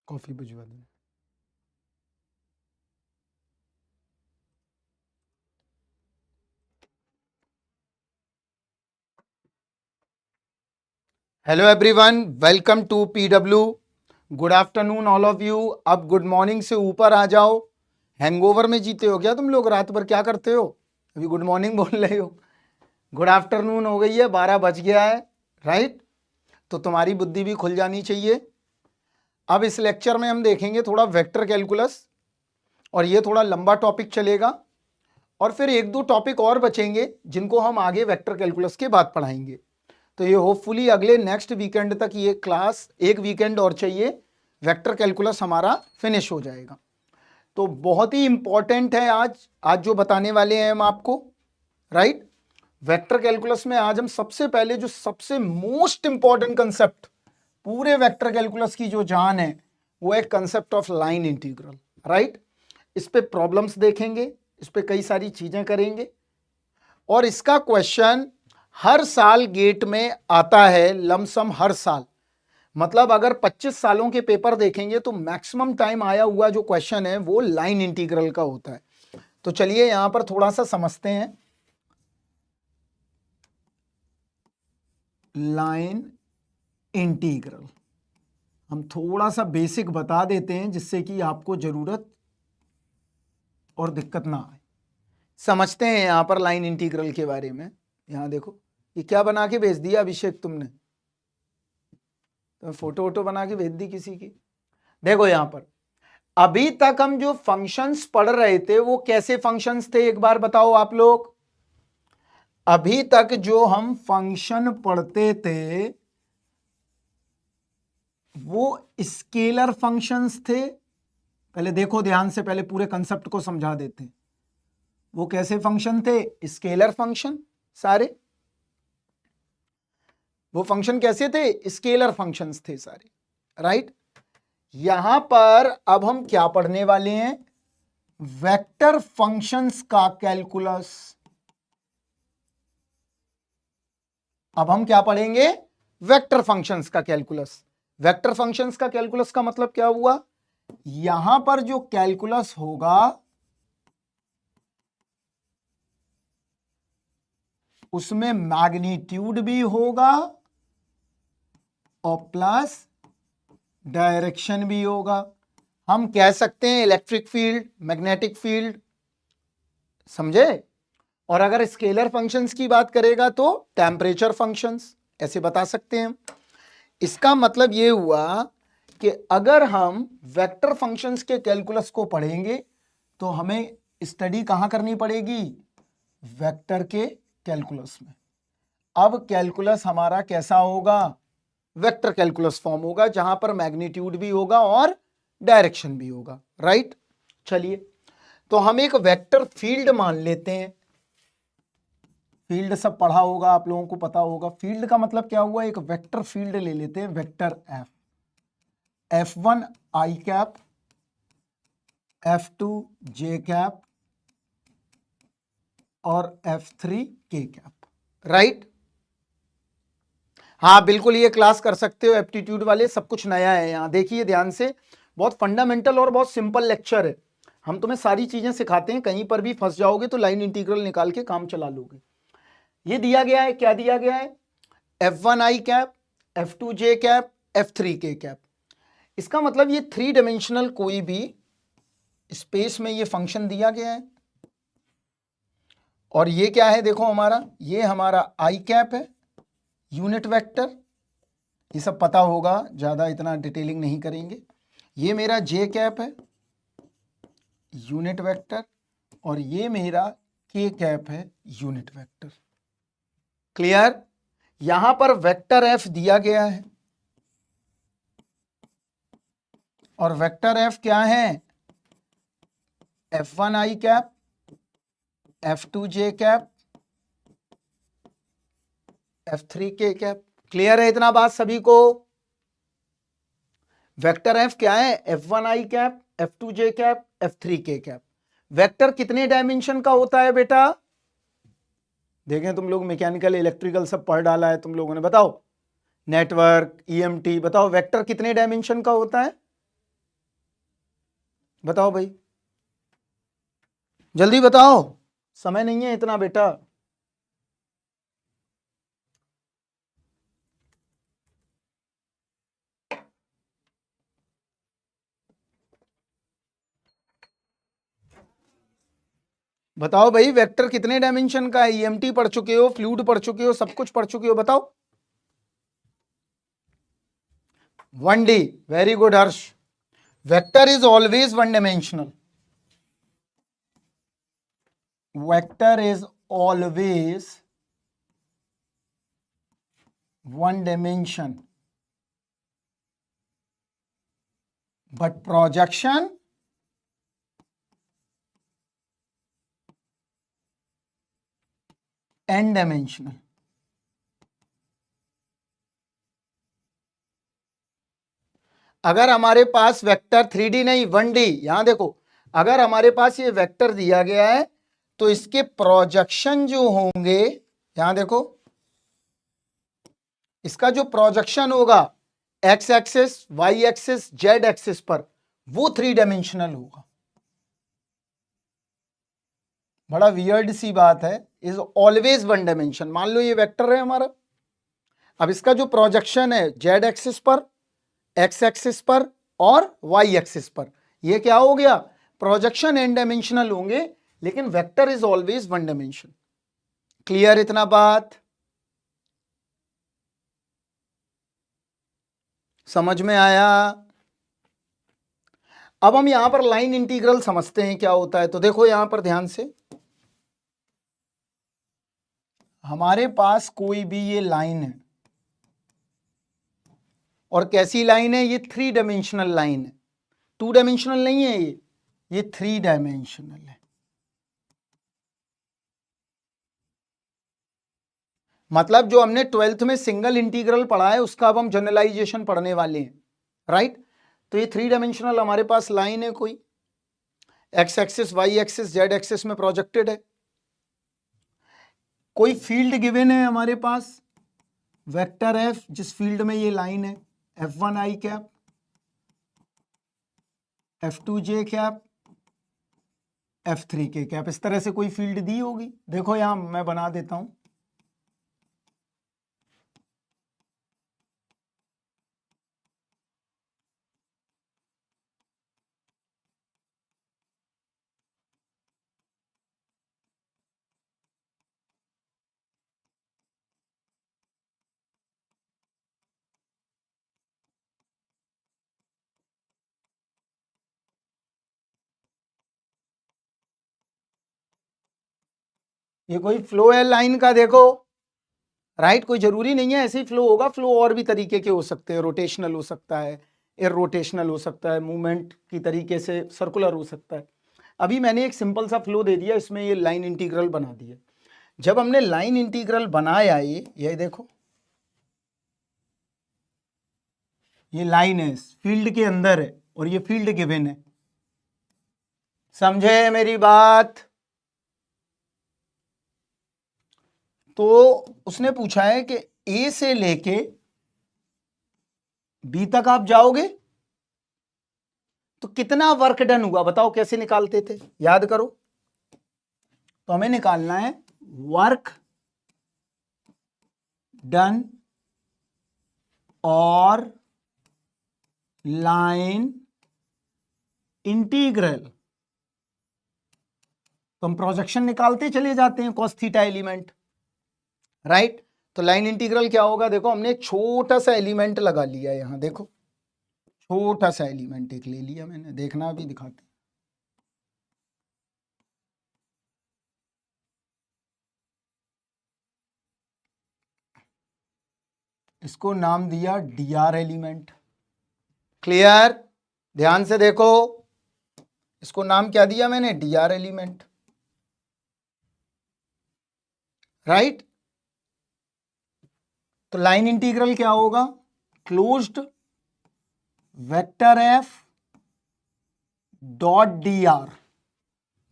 Coffee भिजवा देना। Hello everyone, welcome to PW. Good afternoon all of you. अब good morning से ऊपर आ जाओ। हैंगओवर में जीते हो क्या तुम लोग? रात भर क्या करते हो? अभी गुड मॉर्निंग बोल रहे हो। गुड आफ्टरनून हो गई है, 12 बज गया है, राइट? तो तुम्हारी बुद्धि भी खुल जानी चाहिए। अब इस लेक्चर में हम देखेंगे थोड़ा वेक्टर कैलकुलस, और ये थोड़ा लंबा टॉपिक चलेगा, और फिर एक दो टॉपिक और बचेंगे जिनको हम आगे वेक्टर कैलकुलस के बाद पढ़ाएंगे। तो ये होपफुली अगले नेक्स्ट वीकेंड तक ये क्लास, एक वीकेंड और चाहिए, वेक्टर कैलकुलस हमारा फिनिश हो जाएगा। तो बहुत ही इंपॉर्टेंट है आज जो बताने वाले हैं हम आपको, राइट? वेक्टर कैलकुलस में आज हम सबसे पहले जो सबसे मोस्ट इंपॉर्टेंट कंसेप्ट पूरे वेक्टर कैलकुलस की जो जान है वो है concept of line integral, right? इस पे प्रॉब्लम्स देखेंगे, इस पे कई सारी चीजें करेंगे, और इसका क्वेश्चन हर साल गेट में आता है, लमसम हर साल। मतलब अगर 25 सालों के पेपर देखेंगे तो मैक्सिमम टाइम आया हुआ जो क्वेश्चन है वो लाइन इंटीग्रल का होता है। तो चलिए यहां पर थोड़ा सा समझते हैं। लाइन इंटीग्रल हम थोड़ा सा बेसिक बता देते हैं जिससे कि आपको जरूरत और दिक्कत ना आए। समझते हैं यहां पर लाइन इंटीग्रल के बारे में। यहां देखो, ये क्या बना के भेज दिया अभिषेक तुमने? तो फोटो वोटो बना के भेज दी किसी की? देखो यहां पर अभी तक हम जो फंक्शंस पढ़ रहे थे वो कैसे फंक्शंस थे, एक बार बताओ आप लोग। अभी तक जो हम फंक्शन पढ़ते थे वो स्केलर फंक्शंस थे। पहले देखो ध्यान से, पहले पूरे कंसेप्ट को समझा देते हैं। वो कैसे फंक्शन थे? स्केलर फंक्शन सारे। वो फंक्शन कैसे थे? स्केलर फंक्शंस थे सारे, राइट? यहां पर अब हम क्या पढ़ने वाले हैं? वेक्टर फंक्शंस का कैलकुलस। अब हम क्या पढ़ेंगे? वेक्टर फंक्शंस का कैलकुलस। वेक्टर फंक्शंस का कैलकुलस का मतलब क्या हुआ? यहां पर जो कैलकुलस होगा उसमें मैग्नीट्यूड भी होगा और प्लस डायरेक्शन भी होगा। हम कह सकते हैं इलेक्ट्रिक फील्ड, मैग्नेटिक फील्ड, समझे? और अगर स्केलर फंक्शंस की बात करेगा तो टेम्परेचर फंक्शंस, ऐसे बता सकते हैं। इसका मतलब यह हुआ कि अगर हम वेक्टर फंक्शंस के कैलकुलस को पढ़ेंगे तो हमें स्टडी कहां करनी पड़ेगी? वेक्टर के कैलकुलस में। अब कैलकुलस हमारा कैसा होगा? वेक्टर कैलकुलस फॉर्म होगा जहां पर मैग्नीट्यूड भी होगा और डायरेक्शन भी होगा, राइट? चलिए, तो हम एक वेक्टर फील्ड मान लेते हैं। फील्ड सब पढ़ा होगा, आप लोगों को पता होगा। फील्ड का मतलब क्या हुआ? एक वेक्टर फील्ड ले लेते हैं, वेक्टर एफ। F1 आई कैप, F2 जे कैप और F3 के कैप, राइट? हाँ बिल्कुल, ये क्लास कर सकते हो एप्टीट्यूड वाले, सब कुछ नया है यहाँ। देखिए ध्यान से, बहुत फंडामेंटल और बहुत सिंपल लेक्चर है। हम तुम्हें सारी चीजें सिखाते हैं, कहीं पर भी फंस जाओगे तो लाइन इंटीग्रल निकाल के काम चला लोगे। ये दिया गया है, क्या दिया गया है? F1 आई कैप, F2 जे कैप, F3 के कैप। इसका मतलब ये 3 डायमेंशनल कोई भी स्पेस में ये फंक्शन दिया गया है। और ये क्या है? देखो हमारा, ये हमारा आई कैप है, यूनिट वेक्टर। ये सब पता होगा, ज्यादा इतना डिटेलिंग नहीं करेंगे। ये मेरा जे कैप है, यूनिट वेक्टर, और ये मेरा के कैप है, यूनिट वेक्टर। क्लियर? यहां पर वेक्टर एफ दिया गया है, और वेक्टर एफ क्या है? F1 आई कैप, F2 जे कैप, F3 के कैप। क्लियर है इतना बात सभी को? वेक्टर एफ क्या है? F1 आई कैप, F2 जे कैप, F3 के कैप। वेक्टर कितने डायमेंशन का होता है बेटा? देखें, तुम लोग मैकेनिकल इलेक्ट्रिकल सब पढ़ डाला है तुम लोगों ने, बताओ। नेटवर्क, ईएमटी, बताओ वेक्टर कितने डायमेंशन का होता है? बताओ भाई, जल्दी बताओ, समय नहीं है इतना बेटा। बताओ भाई, वेक्टर कितने डायमेंशन का है? ईएमटी पढ़ चुके हो, फ्लूइड पढ़ चुके हो, सब कुछ पढ़ चुके हो, बताओ। 1D, very good Harsh. Vector is always one dimensional. Vector is always one dimension, but projection n dimensional. अगर हमारे पास वेक्टर 3D नहीं 1D, यहां देखो, अगर हमारे पास ये वेक्टर दिया गया है तो इसके प्रोजेक्शन जो होंगे, यहां देखो, इसका जो प्रोजेक्शन होगा X axis, Y axis, Z axis पर, वो 3 डायमेंशनल होगा। बड़ा वियर्ड सी बात है, इज ऑलवेज वन डायमेंशन। मान लो ये वेक्टर है हमारा, अब इसका जो प्रोजेक्शन है जेड एक्सिस पर, एक्स एक्सिस पर और वाई एक्सिस पर, ये क्या हो गया? प्रोजेक्शन एन डायमेंशनल होंगे, लेकिन vector is always one dimension. Clear इतना बात? समझ में आया? अब हम यहां पर लाइन इंटीग्रल समझते हैं क्या होता है। तो देखो यहां पर ध्यान से, हमारे पास कोई भी ये लाइन है, और कैसी लाइन है? ये 3 डायमेंशनल लाइन है, 2 डायमेंशनल नहीं है ये 3 डायमेंशनल है। मतलब जो हमने 12th में सिंगल इंटीग्रल पढ़ा है उसका अब हम जनरलाइजेशन पढ़ने वाले हैं, राइट? तो ये 3 डायमेंशनल हमारे पास लाइन है, कोई X axis, Y axis, Z axis में प्रोजेक्टेड है। कोई फील्ड गिवन है हमारे पास, वेक्टर एफ, जिस फील्ड में ये लाइन है, F1 आई कैप, F2 जे कैप, F3 के कैप, इस तरह से कोई फील्ड दी होगी। देखो यहां मैं बना देता हूं, ये कोई फ्लो है लाइन का, देखो, राइट? कोई जरूरी नहीं है ऐसे ही फ्लो होगा, फ्लो और भी तरीके के हो सकते हैं, रोटेशनल हो सकता है, इरोटेशनल हो सकता है, मूवमेंट की तरीके से सर्कुलर हो सकता है। अभी मैंने एक सिंपल सा फ्लो दे दिया, इसमें ये लाइन इंटीग्रल बना दिया। जब हमने लाइन इंटीग्रल बनाया, ये देखो, ये लाइन है, फील्ड के अंदर है और ये फील्ड गिवन है। समझे मेरी बात? तो उसने पूछा है कि ए से लेके बी तक आप जाओगे तो कितना वर्क डन हुआ, बताओ कैसे निकालते थे, याद करो। तो हमें निकालना है वर्क डन और लाइन इंटीग्रल। तो हम प्रोजेक्शन निकालते चले जाते हैं, cos थीटा एलिमेंट, राइट? तो लाइन इंटीग्रल क्या होगा? देखो हमने एक छोटा सा एलिमेंट लगा लिया यहां, देखो छोटा सा एलिमेंट एक ले लिया मैंने, देखना भी दिखाते। इसको नाम दिया dr एलिमेंट। क्लियर? ध्यान से देखो, इसको नाम क्या दिया मैंने? dr element, right? तो लाइन इंटीग्रल क्या होगा? Closed vector F dot dr,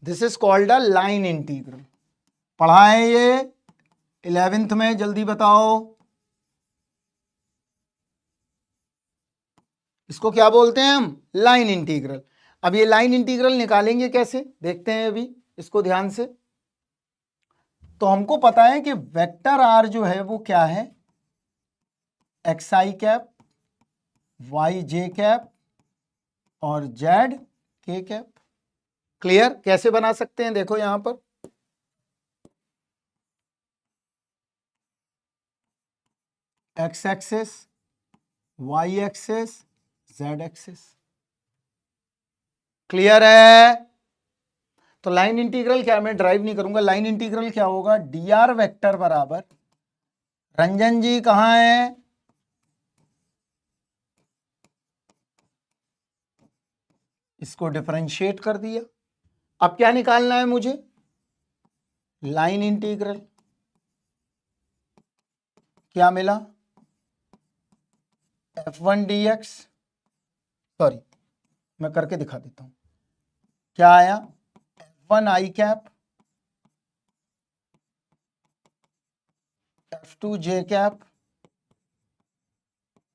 this is called a line integral. पढ़ा है ये 11th में? जल्दी बताओ, इसको क्या बोलते हैं हम? Line integral. अब ये लाइन इंटीग्रल निकालेंगे कैसे, देखते हैं अभी इसको ध्यान से। तो हमको पता है कि वेक्टर आर जो है वो क्या है, X I cap, Y J cap और जेड के कैप। क्लियर? कैसे बना सकते हैं, देखो यहां पर X axis, Y axis, Z axis. Clear है? तो लाइन इंटीग्रल क्या, मैं ड्राइव नहीं करूंगा, लाइन इंटीग्रल क्या होगा, डी आर वेक्टर बराबर, रंजन जी कहां है, इसको डिफरेंशिएट कर दिया। अब क्या निकालना है मुझे, लाइन इंटीग्रल। क्या मिला, f1 dx, सॉरी मैं करके दिखा देता हूं, क्या आया, f1 i cap, f2 j cap,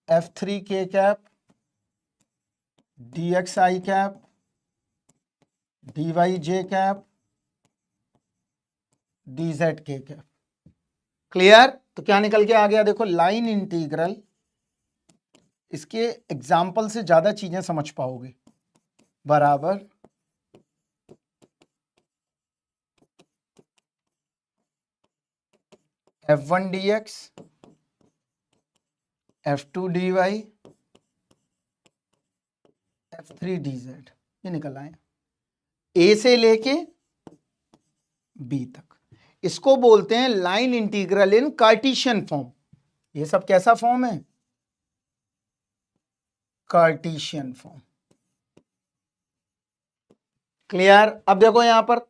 f3 k cap, dx i cap, dy j cap, dz k cap. Clear? तो क्या निकल के आ गया, देखो लाइन इंटीग्रल, इसके एग्जाम्पल से ज्यादा चीजें समझ पाओगे, बराबर f1 dx, f2 dy, f3 dz। ये निकल आए ए से लेके बी तक। इसको बोलते हैं लाइन इंटीग्रल इन कार्टेशियन फॉर्म। ये सब कैसा फॉर्म है, कार्टेशियन फॉर्म। क्लियर? अब देखो यहां पर,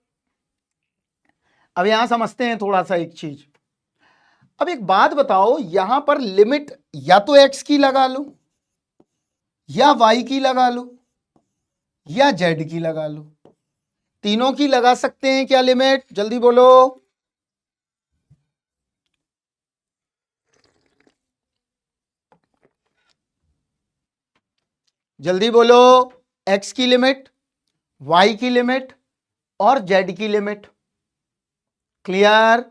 अब यहां समझते हैं थोड़ा सा एक चीज। अब एक बात बताओ, यहां पर लिमिट या तो एक्स की लगा लो, या वाई की लगा लो, या जेड की लगा लो। तीनों की लगा सकते हैं क्या लिमिट, जल्दी बोलो। जल्दी बोलो, एक्स की लिमिट, वाई की लिमिट और जेड की लिमिट। क्लियर?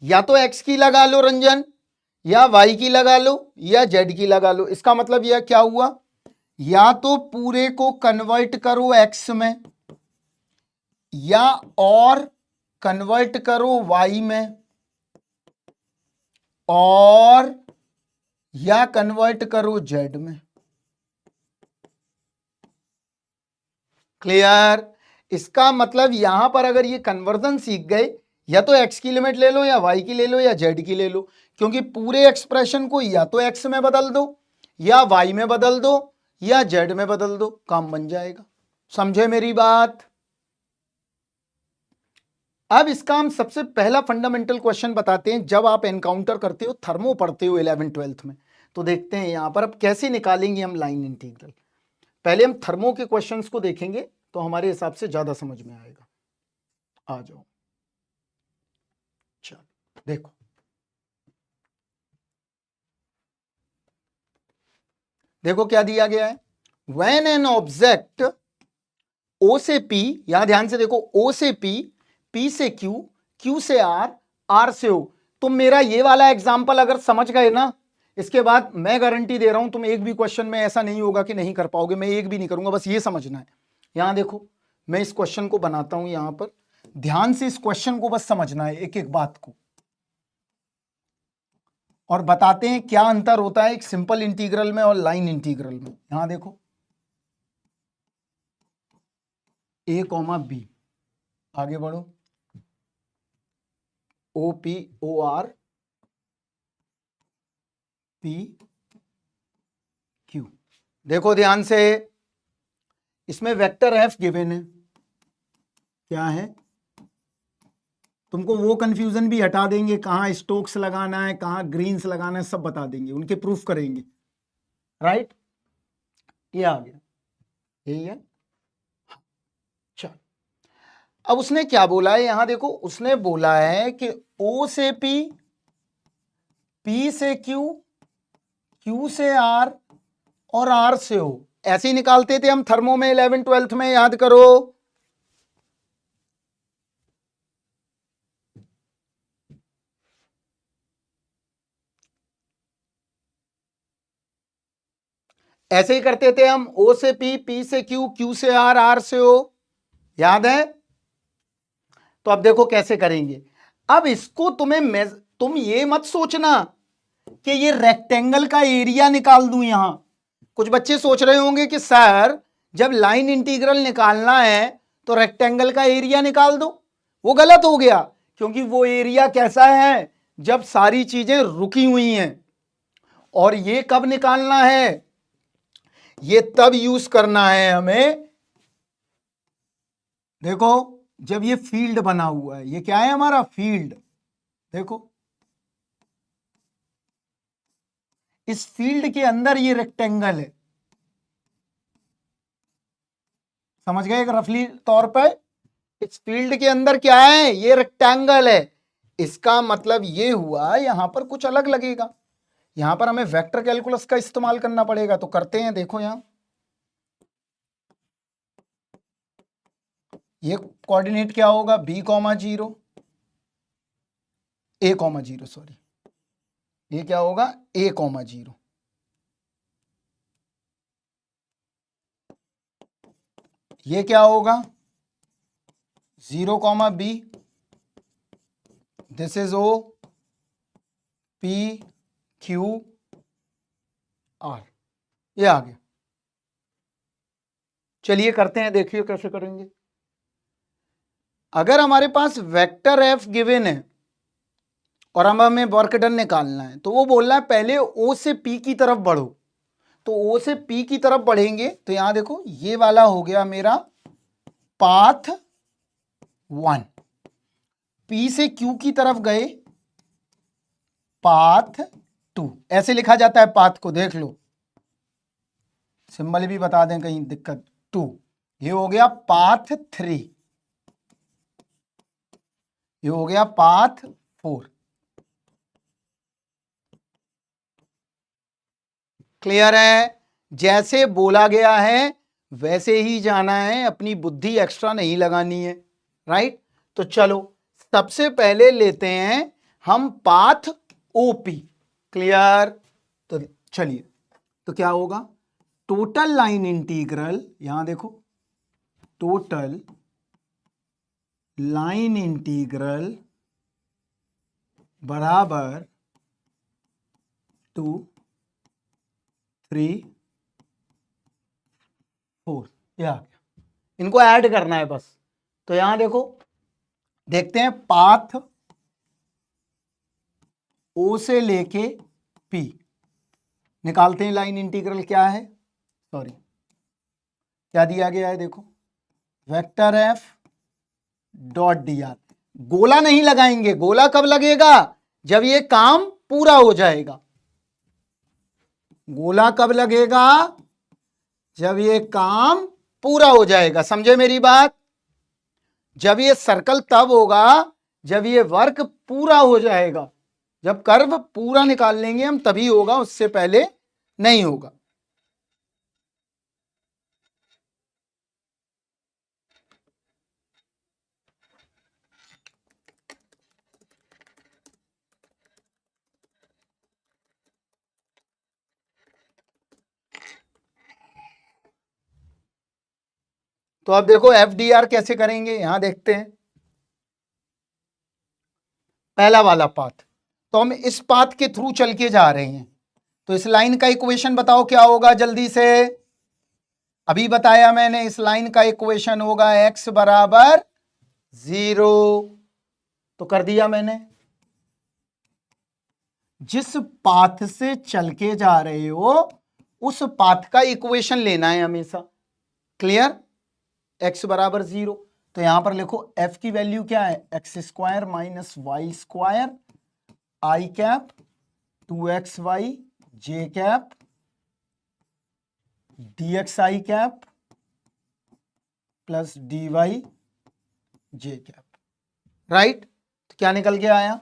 या तो एक्स की लगा लो रंजन, या वाई की लगा लो, या जेड की लगा लो। इसका मतलब यह क्या हुआ, या तो पूरे को कन्वर्ट करो एक्स में, या और कन्वर्ट करो वाई में, और या कन्वर्ट करो जेड में। क्लियर? इसका मतलब यहां पर अगर ये कन्वर्जन सीख गए, या तो एक्स की लिमिट ले लो, या वाई की ले लो, या जेड की ले लो, क्योंकि पूरे एक्सप्रेशन को या तो एक्स में बदल दो, या वाई में बदल दो, या जेड में बदल दो, काम बन जाएगा। समझे मेरी बात? अब इसका हम सबसे पहला फंडामेंटल क्वेश्चन बताते हैं, जब आप एनकाउंटर करते हो, थर्मो पढ़ते हो 11th-12th में, तो देखते हैं यहां पर अब कैसे निकालेंगे हम लाइन इंटीग्रल। पहले हम थर्मो के क्वेश्चंस को देखेंगे, तो हमारे हिसाब से ज्यादा समझ में आएगा। आ जाओ, चलो देखो, देखो क्या दिया गया है, व्हेन एन ऑब्जेक्ट ओ से पी, यहां ध्यान से देखो, ओ से पी, पी से क्यू, क्यू से आर, आर से ओ। तुम मेरा ये वाला एग्जाम्पल अगर समझ गए ना, इसके बाद मैं गारंटी दे रहा हूं तुम एक भी क्वेश्चन में ऐसा नहीं होगा कि नहीं कर पाओगे, मैं एक भी नहीं करूंगा, बस ये समझना है। यहां देखो, मैं इस क्वेश्चन को बनाता हूं यहां पर, ध्यान से इस क्वेश्चन को बस समझना है, एक एक बात को, और बताते हैं क्या अंतर होता है एक सिंपल इंटीग्रल में और लाइन इंटीग्रल में। यहां देखो, ए कॉमा बी, आगे बढ़ो, O P O R P Q. देखो ध्यान से, इसमें वेक्टर एफ गिवन है, क्या है, तुमको वो कंफ्यूजन भी हटा देंगे, कहां स्टोक्स लगाना है, कहां ग्रीन्स लगाना है, सब बता देंगे, उनके प्रूफ करेंगे। राइट? ये आ गया, यही है। चल, अब उसने क्या बोला है, यहां देखो, उसने बोला है कि ओ से पी, पी से क्यू, क्यू से आर और आर से ओ, ऐसे ही निकालते थे हम थर्मो में 11 12th में, याद करो। ऐसे ही करते थे हम, ओ से पी, पी से क्यू, क्यू से आर, आर से ओ, याद है। तो अब देखो कैसे करेंगे। अब इसको तुम ये मत सोचना कि ये रेक्टेंगल का एरिया निकाल दूं यहां। कुछ बच्चे सोच रहे होंगे कि सर जब लाइन इंटीग्रल निकालना है तो रेक्टेंगल का एरिया निकाल दो। वो गलत हो गया, क्योंकि वो एरिया कैसा है, जब सारी चीजें रुकी हुई हैं। और ये कब निकालना है, ये तब यूज करना है हमें, देखो जब ये फील्ड बना हुआ है। ये क्या है हमारा फील्ड, देखो इस फील्ड के अंदर ये रेक्टेंगल है। समझ गए रफली तौर पर, इस फील्ड के अंदर क्या है, ये रेक्टेंगल है। इसका मतलब ये हुआ यहां पर कुछ अलग लगेगा, यहां पर हमें वेक्टर कैलकुलस का इस्तेमाल करना पड़ेगा। तो करते हैं, देखो यहां ये कोऑर्डिनेट क्या होगा, b comma 0, a comma 0, sorry, ये क्या होगा a कॉमा 0। ये क्या होगा 0 comma b, this is o, p, q, r, ये आ गया। चलिए करते हैं, देखिए कैसे करेंगे। अगर हमारे पास वेक्टर f गिवन है और हमें वर्क डन निकालना है, तो वो बोल रहा है पहले o से p की तरफ बढ़ो। तो o से p की तरफ बढ़ेंगे तो यहां देखो ये वाला हो गया मेरा पाथ 1, p से q की तरफ गए पाथ 2, ऐसे लिखा जाता है पाथ को, देख लो सिंबल भी बता दें कहीं दिक्कत। 2, ये हो गया पाथ 3, ये हो गया पाथ 4। क्लियर है, जैसे बोला गया है वैसे ही जाना है, अपनी बुद्धि एक्स्ट्रा नहीं लगानी है, राइट। तो चलो सबसे पहले लेते हैं हम पाथ ओपी। क्लियर, तो चलिए, तो क्या होगा, टोटल लाइन इंटीग्रल, यहां देखो टोटल लाइन इंटीग्रल बराबर 2 3 4, ये आ गया। इनको ऐड करना है बस। तो यहां देखो, देखते हैं पाथ ओ से लेके पी, निकालते हैं लाइन इंटीग्रल क्या है, सॉरी क्या दिया गया है, देखो vector F dot D are. गोला नहीं लगाएंगे, गोला कब लगेगा, जब ये काम पूरा हो जाएगा। गोला कब लगेगा, जब ये काम पूरा हो जाएगा, समझे मेरी बात। जब ये सर्कल तब होगा जब ये वर्क पूरा हो जाएगा, जब कर्व पूरा निकाल लेंगे हम तभी होगा, उससे पहले नहीं होगा। तो अब देखो एफ डी आर कैसे करेंगे, यहां देखते हैं पहला वाला पाथ। तो हम इस पाथ के थ्रू चल के जा रहे हैं, तो इस लाइन का इक्वेशन बताओ क्या होगा जल्दी से। अभी बताया मैंने, इस लाइन का इक्वेशन होगा x बराबर 0। तो कर दिया मैंने, जिस पाथ से चल के जा रहे हो उस पाथ का इक्वेशन लेना है हमेशा। क्लियर, x बराबर 0। तो यहां पर लिखो f की वैल्यू क्या है, x square minus Y square i cap 2xy j cap dxi cap plus dy j cap, right. तो क्या निकल के आया,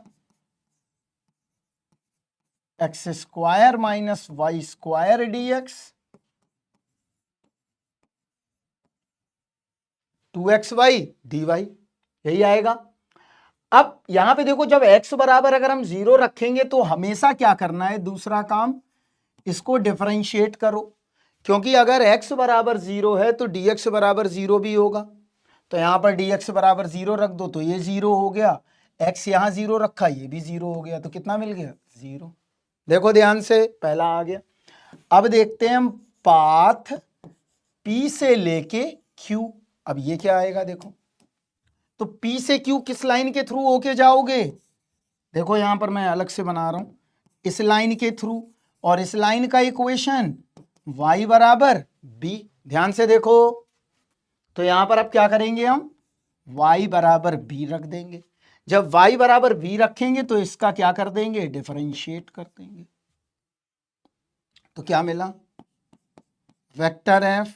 x square minus Y square D x 2xy dy, यही आएगा। अब यहां पे देखो, जब x बराबर अगर हम 0 रखेंगे तो हमेशा क्या करना है, दूसरा काम, इसको डिफरेंशिएट करो, क्योंकि अगर x बराबर 0 है तो dx बराबर 0 भी होगा। तो यहां पर dx बराबर 0 रख दो तो ये 0 हो गया, x यहां 0 रखा, ये भी 0 हो गया, तो कितना मिल गया, 0। देखो ध्यान से, पहला आ गया। अब देखते हैं हम पाथ P से लेके Q। अब ये क्या आएगा, देखो तो P से Q किस लाइन के थ्रू होके जाओगे, देखो यहां पर मैं अलग से बना रहा हूं, इस लाइन के थ्रू, और इस लाइन का इक्वेशन y बराबर b। ध्यान से देखो, तो यहां पर अब क्या करेंगे, हम y बराबर b रख देंगे। जब y बराबर b रखेंगे तो इसका क्या कर देंगे, डिफरेंशिएट कर देंगे। तो क्या मिला, vector f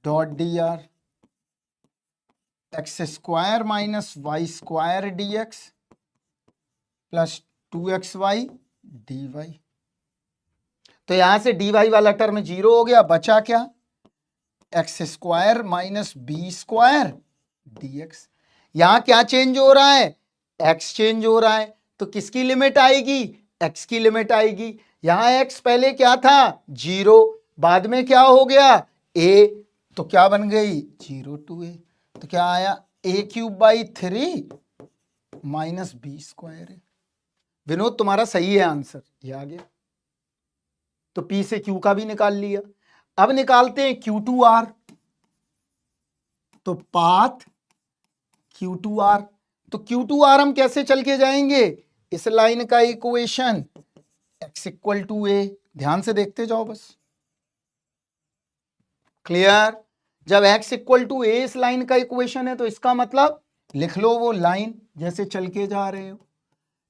dot D R X square minus Y square D X plus 2xy dy। तो यहां से dy वाला टर्म 0 हो गया, बचा क्या, X square minus B square dx। यहां क्या चेंज हो रहा है, x चेंज हो रहा है, तो किसकी लिमिट आएगी, x की लिमिट आएगी। यहां x पहले क्या था, 0, बाद में क्या हो गया, a, तो क्या बन गई 0 to a, तो क्या आया, a³/3 माइनस बी स्क्वायर है। विनोद तुम्हारा सही है आंसर, ये आ गया। तो P से Q का भी निकाल लिया। अब निकालते हैं Q2R, तो पाथ Q2R, तो Q2R हम कैसे चल के जाएंगे, इस लाइन का इक्वेशन x = a, ध्यान से देखते जाओ बस, क्लियर। जब x = a इस लाइन का इक्वेशन है तो इसका मतलब लिख लो वो लाइन जैसे चल के जा रहे हो,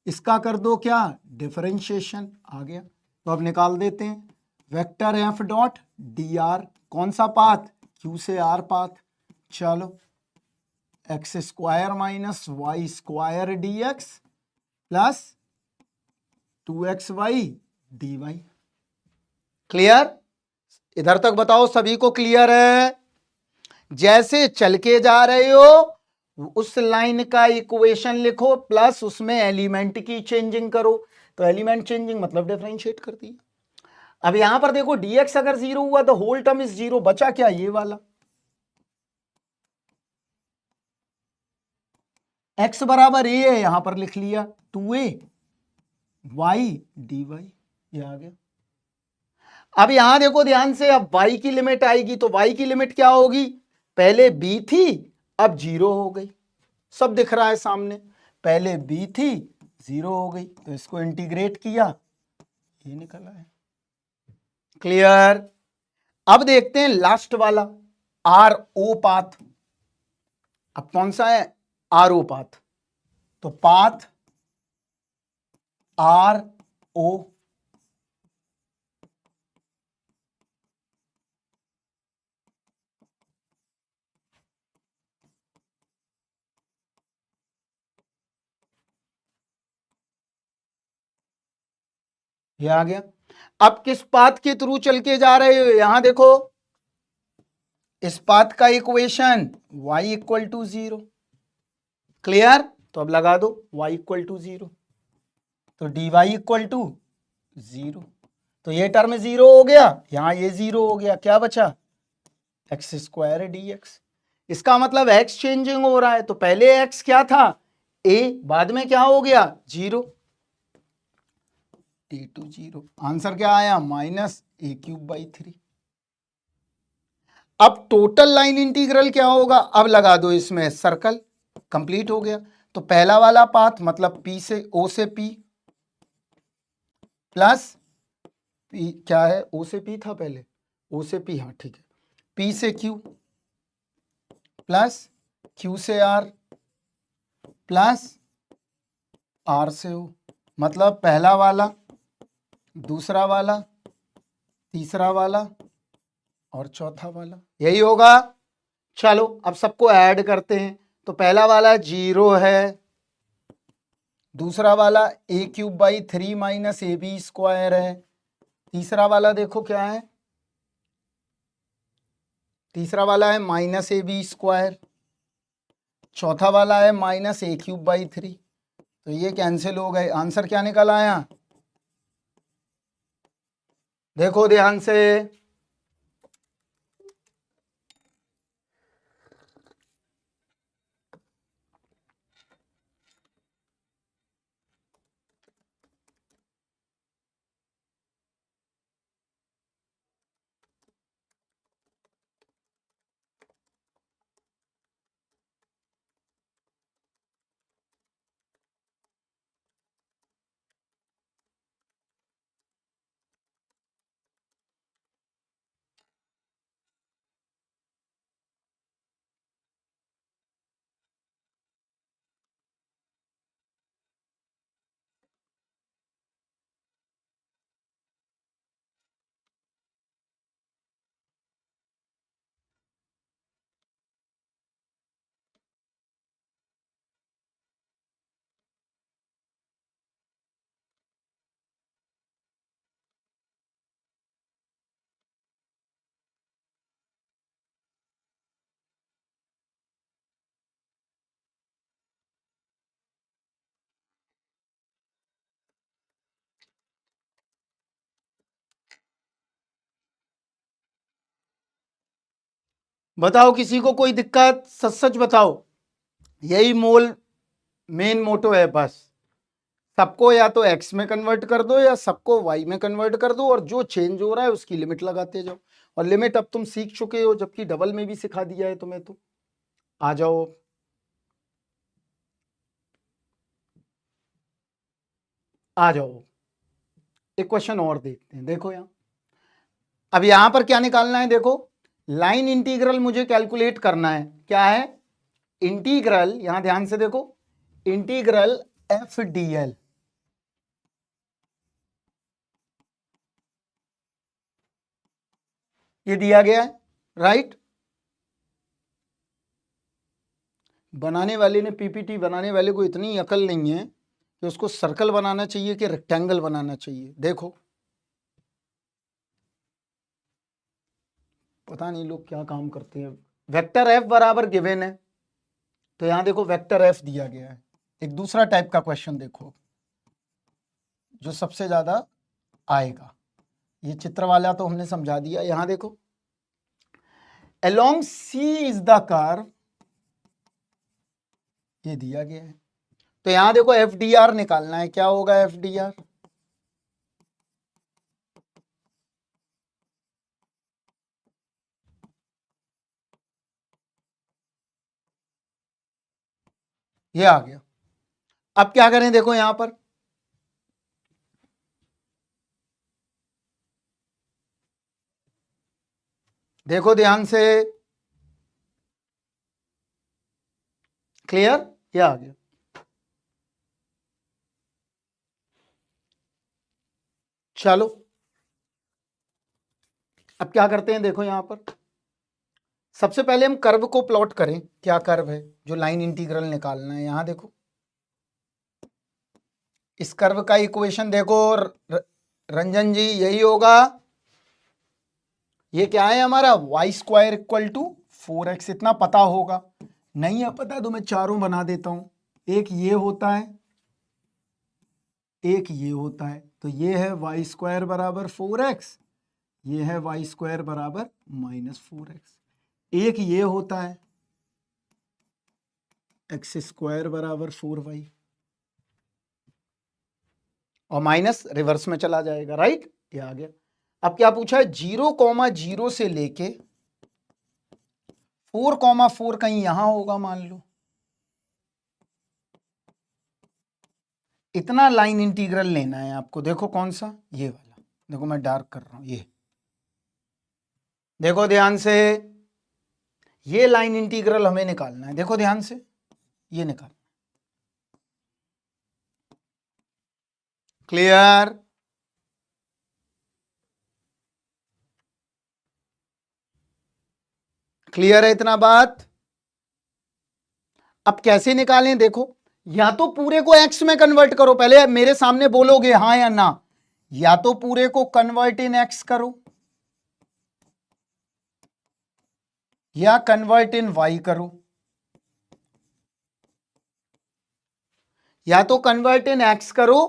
इसका कर दो क्या, डिफरेंशिएशन, आ गया। तो अब निकाल देते हैं, vector f dot D R, कौन सा पाथ, Q से R पाथ, चलो X square minus Y square D X plus 2xy dy। Clear, इधर तक बताओ सभी को क्लियर है। जैसे चल के जा रहे हो उस लाइन का इक्वेशन लिखो प्लस उसमें एलिमेंट की चेंजिंग करो, तो एलिमेंट चेंजिंग मतलब डिफरेंशिएट कर दिया। अब यहां पर देखो dx अगर 0 हुआ तो होल टर्म इज 0, बचा क्या, ये वाला x बराबर a है, यहां पर लिख लिया 2a y dy, ये आ गया। अब यहां देखो ध्यान से, अब y की लिमिट आएगी, तो y की लिमिट क्या होगी, पहले b थी अब 0 हो गई, सब दिख रहा है सामने, पहले b थी 0 हो गई, तो इसको इंटीग्रेट किया, ये निकला है। क्लियर। अब देखते हैं लास्ट वाला आर ओ पाथ। अब कौन सा है, आर ओ पाथ, तो पाथ आर ओ, ये आ गया। अब किस पाथ के थ्रू चल के जा रहे हो, यहां देखो इस पाथ का इक्वेशन y = 0, क्लियर। तो अब लगा दो y = 0, तो dy = 0, तो ये टर्म 0 हो गया, यहां ये 0 हो गया, क्या बचा, एक्स स्क्वायर dx। इसका मतलब x चेंजिंग हो रहा है, तो पहले x क्या था, a, बाद में क्या हो गया 0, t2 0, आंसर क्या आया, -a³/3। अब टोटल लाइन इंटीग्रल क्या होगा, अब लगा दो इसमें सर्कल, कंप्लीट हो गया। तो पहला वाला पाथ मतलब P से O से P प्लस P क्या है, O से P था पहले, O से P, हाँ ठीक है, P से Q प्लस Q से R प्लस R से O, मतलब पहला वाला, दूसरा वाला, तीसरा वाला और चौथा वाला, यही होगा। चलो अब सबको ऐड करते हैं, तो पहला वाला 0 है, दूसरा वाला a³/3 माइनस ab² है, तीसरा वाला देखो क्या है तीसरा वाला है माइनस ए बी स्क्वायर, चौथा वाला है माइनस ए क्यूब बाई 3। तो ये कैंसिल हो गए, आंसर क्या निकल आया देखो ध्यान से। बताओ किसी को कोई दिक्कत, सच सच बताओ। यही मेन मोटो है बस, सबको या तो एक्स में कन्वर्ट कर दो या सबको वाई में कन्वर्ट कर दो, और जो चेंज हो रहा है उसकी लिमिट लगाते जाओ। और लिमिट अब तुम सीख चुके हो, जबकि डबल में भी सिखा दिया है तुम्हें। तो आ जाओ, आ जाओ, एक क्वेश्चन और देखते हैं। देखो यहां, अब यहां पर क्या निकालना है, देखो लाइन इंटीग्रल मुझे कैलकुलेट करना है। क्या है इंटीग्रल, यहां ध्यान से देखो, इंटीग्रल एफ डी एल। ये दिया गया है, राइट। बनाने वाले ने, पीपीटी बनाने वाले को इतनी अकल नहीं है कि उसको सर्कल बनाना चाहिए कि रेक्टेंगल बनाना चाहिए। देखो पता नहीं लोग क्या काम करते हैं। वेक्टर एफ बराबर गिवन है, तो यहां देखो वेक्टर एफ दिया गया है। एक दूसरा टाइप का क्वेश्चन देखो जो सबसे ज्यादा आएगा। ये चित्र वाला तो हमने समझा दिया। यहां देखो, along C is the curve, ये दिया गया है। तो यहां देखो एफ डी आर निकालना है। क्या होगा एफ डी आर, ये आ गया। अब क्या करें, देखो यहां पर देखो ध्यान से, क्लियर, ये आ गया। चलो अब क्या करते हैं, देखो यहां पर सबसे पहले हम कर्व को प्लॉट करें। क्या कर्व है जो लाइन इंटीग्रल निकालना है। यहां देखो इस कर्व का इक्वेशन देखो रंजन जी, यही होगा। ये क्या है हमारा Y square equal to 4x। इतना पता होगा, नहीं है पता तो मैं चारों बना देता हूं। एक ये होता है, एक ये होता है। तो ये है वाई स्क्वायर बराबर 4x, ये है वाई स्क्वायर बराबर -4x। एक ये होता है एक्स स्क्वायर बराबर 4y, और माइनस रिवर्स में चला जाएगा, राइट। ये आ गया। अब क्या पूछा है, 0,0 से लेके 4,4 कहीं यहां होगा मान लो। इतना लाइन इंटीग्रल लेना है आपको। देखो कौन सा, ये वाला। देखो मैं डार्क कर रहा हूं, ये देखो ध्यान से, ये लाइन इंटीग्रल हमें निकालना है। देखो ध्यान से, ये निकाल, क्लियर, क्लियर है इतना बात। अब कैसे निकालें, देखो या तो पूरे को एक्स में कन्वर्ट करो, पहले मेरे सामने बोलोगे हाँ या ना। या तो पूरे को कन्वर्ट इन एक्स करो, या कन्वर्ट इन वाई करो, या तो कन्वर्ट इन एक्स करो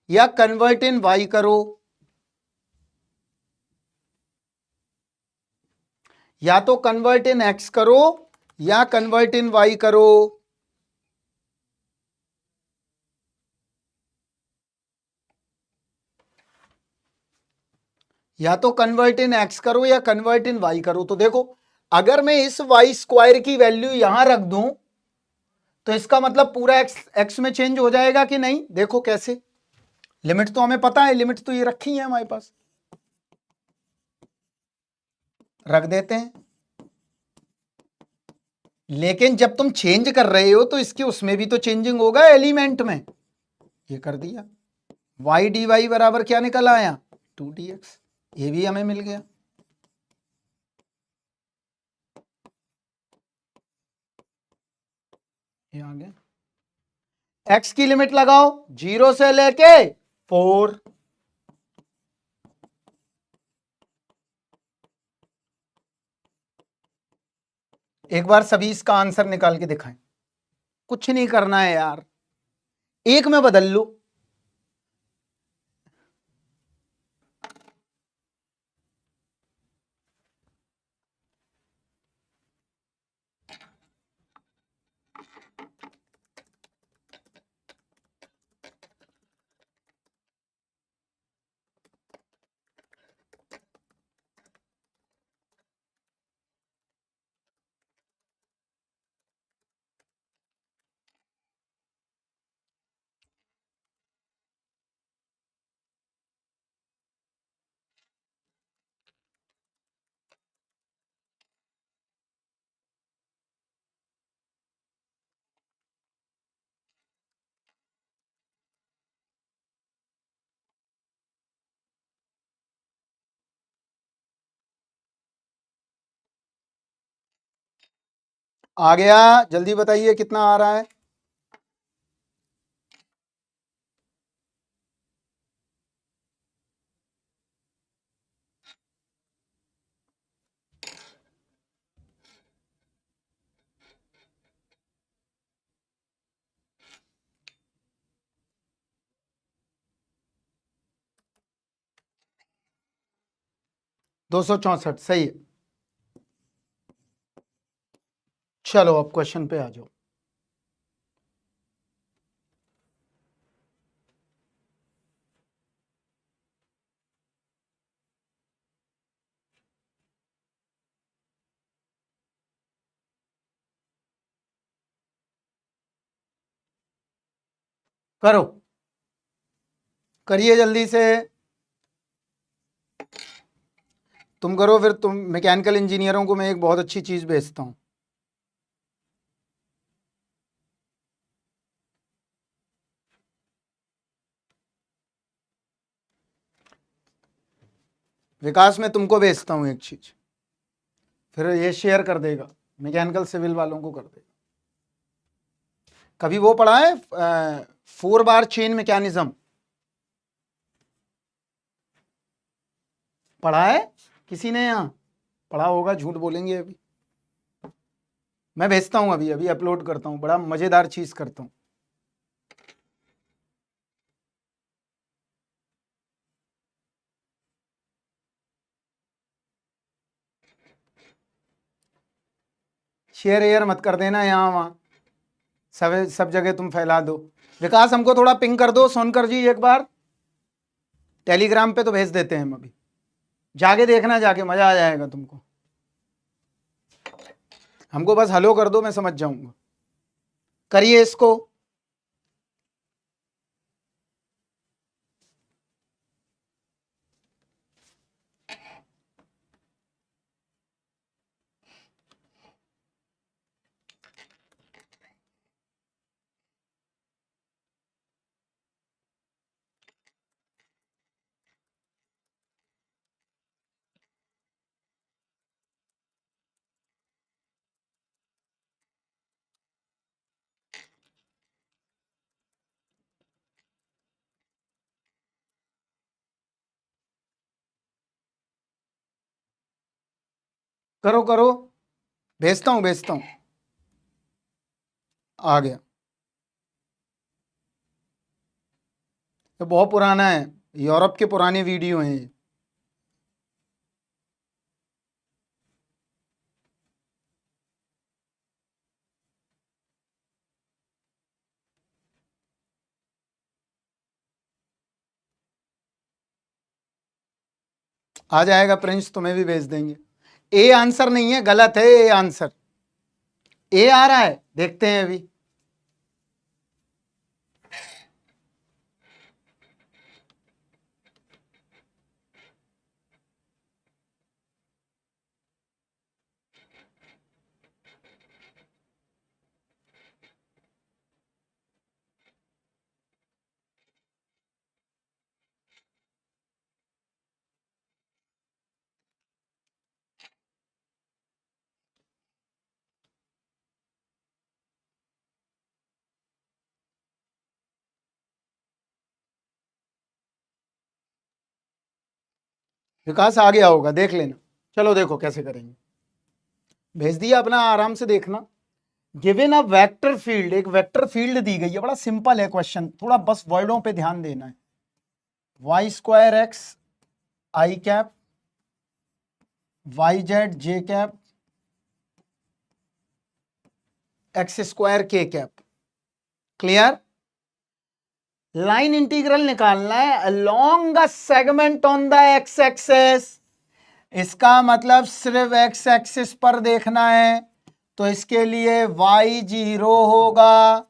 या कन्वर्ट इन वाई करो, या तो कन्वर्ट इन एक्स करो या कन्वर्ट इन वाई करो। या तो कन्वर्ट इन एक्स करो या कन्वर्ट इन वाई करो। तो देखो, अगर मैं इस वाई स्क्वायर की वैल्यू यहां रख दूं तो इसका मतलब पूरा एक्स एक्स में चेंज हो जाएगा कि नहीं? देखो कैसे, लिमिट तो हमें पता है, लिमिट तो ये रखी है हमारे पास, रख देते हैं। लेकिन जब तुम चेंज कर रहे हो तो इसके उसमें भी तो चेंजिंग होगा एलिमेंट में। ये कर दिया, वाई डी वाई बराबर क्या निकल आया? 2dx। ये भी हमें मिल गया। ये आ गया। एक्स की लिमिट लगाओ 0 से लेके 4। एक बार सभी इसका आंसर निकाल के दिखाएं। कुछ नहीं करना है यार, एक में बदल लो। आ गया, जल्दी बताइए कितना आ रहा है। दो सौ चौसठ सही है। चलो अब क्वेश्चन पे आ जाओ। करो, करिए जल्दी से। तुम करो फिर, तुम मैकेनिकल इंजीनियरों को मैं एक बहुत अच्छी चीज भेजता हूं। विकास में तुमको भेजता हूं एक चीज, फिर ये शेयर कर देगा, मैकेनिकल सिविल वालों को कर देगा। कभी वो पढ़ा है 4 बार चेन मैकेनिज्म? पढ़ा है किसी ने यहाँ? पढ़ा होगा, झूठ बोलेंगे अभी। मैं भेजता हूँ, अभी अभी अपलोड करता हूँ, बड़ा मजेदार चीज करता हूँ। शेयर एयर मत कर देना यहाँ वहाँ, सब जगह तुम फैला दो। विकास हमको थोड़ा पिंग कर दो, सोनकर जी एक बार टेलीग्राम पे तो भेज देते हैं हम अभी। जाके देखना, जाके मजा आ जाएगा तुमको। हमको बस हलो कर दो, मैं समझ जाऊंगा। करिए इसको। करो करो। भेजता हूं, आ गया। ये बहुत पुराना है, यूरोप के पुराने वीडियो हैं ये। आ जाएगा प्रिंस, तुम्हें भी भेज देंगे। ए आंसर नहीं है, गलत है ए आंसर। ए आ रहा है, देखते हैं अभी। विकास आ गया होगा, देख लेना। चलो देखो कैसे करेंगे, भेज दिया अपना, आराम से देखना। गिवन अ वेक्टर फील्ड, एक वेक्टर फील्ड दी गई है, बड़ा सिंपल है क्वेश्चन, थोड़ा बस वर्डों पे ध्यान देना है। Y square X I cap, Y Z J cap, X square K cap. Clear? Line integral निकालना है along a segment on the X axes. इसका मतलब सिर्फ एक्स एक्सिस पर देखना है, तो इसके लिए वाई 0 होगा,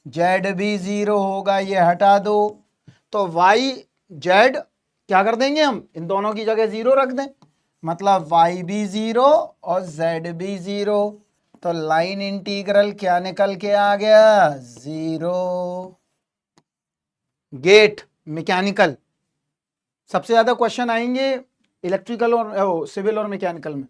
जेड भी 0 होगा, ये हटा दो। तो वाई जेड क्या कर देंगे हम, इन दोनों की जगह 0 रख दें, मतलब वाई भी 0 और जेड भी 0। तो लाइन इंटीग्रल क्या निकल के आ गया, 0। गेट मैकेनिकल, सबसे ज्यादा क्वेश्चन आएंगे इलेक्ट्रिकल और सिविल और मैकेनिकल में।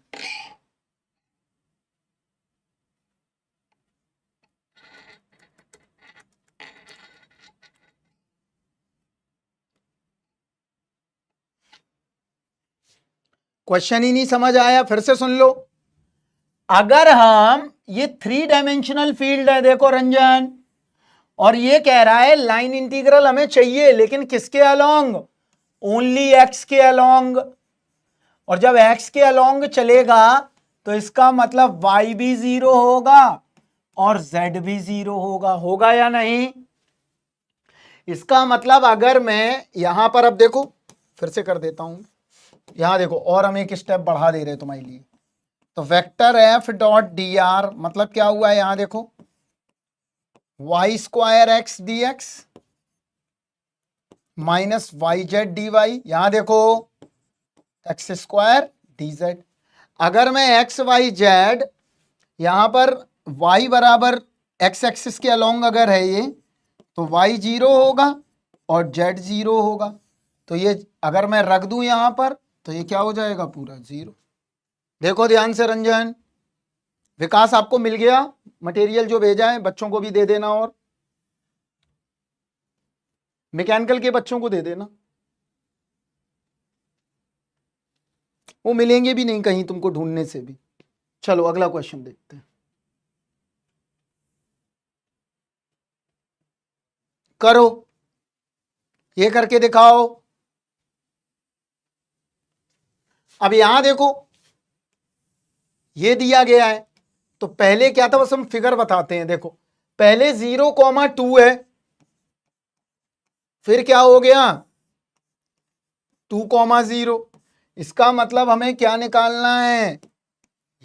क्वेश्चन ही नहीं समझ आया, फिर से सुन लो। अगर हम, ये 3 डायमेंशनल फील्ड है देखो रंजन, और ये कह रहा है लाइन इंटीग्रल हमें चाहिए, लेकिन किसके अलोंग, ओनली एक्स के अलोंग। और जब एक्स के अलोंग चलेगा तो इसका मतलब वाई भी 0 होगा और जेड भी 0 होगा, होगा या नहीं? इसका मतलब अगर मैं यहां पर, अब देखो फिर से कर देता हूं, यहां देखो, और हम एक स्टेप बढ़ा दे रहे हैं तुम्हारे लिए। तो vector F dot D R मतलब क्या हुआ है, यहां देखो, Y square X D X minus Y Z D Y, यहां देखो एक्स स्क्वायर डी जेड। अगर मैं एक्स वाई जेड, यहां पर वाई बराबर एक्स एक्सिस के अलोंग अगर है ये, तो वाई 0 होगा और जेड 0 होगा। तो ये अगर मैं रख दूं यहां पर, तो ये क्या हो जाएगा, पूरा 0। देखो ध्यान से रंजन, विकास आपको मिल गया मटेरियल जो भेजा है, बच्चों को भी दे देना और मैकेनिकल के बच्चों को दे देना, वो मिलेंगे भी नहीं कहीं तुमको ढूंढने से भी। चलो अगला क्वेश्चन देखते हैं, करो, ये करके दिखाओ। अब यहां देखो, ये दिया गया है, तो पहले क्या था, बस हम फिगर बताते हैं। देखो पहले 0,2 है, फिर क्या हो गया 2,0। इसका मतलब हमें क्या निकालना है,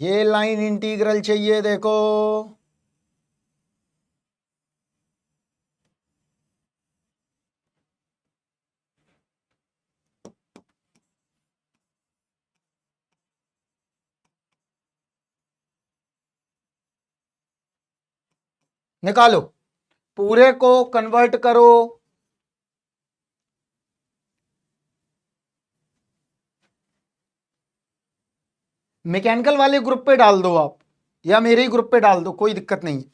ये लाइन इंटीग्रल चाहिए। देखो निकालो, पूरे को कन्वर्ट करो। मैकेनिकल वाले ग्रुप पे डाल दो आप, या मेरे ही ग्रुप पे डाल दो, कोई दिक्कत नहीं है।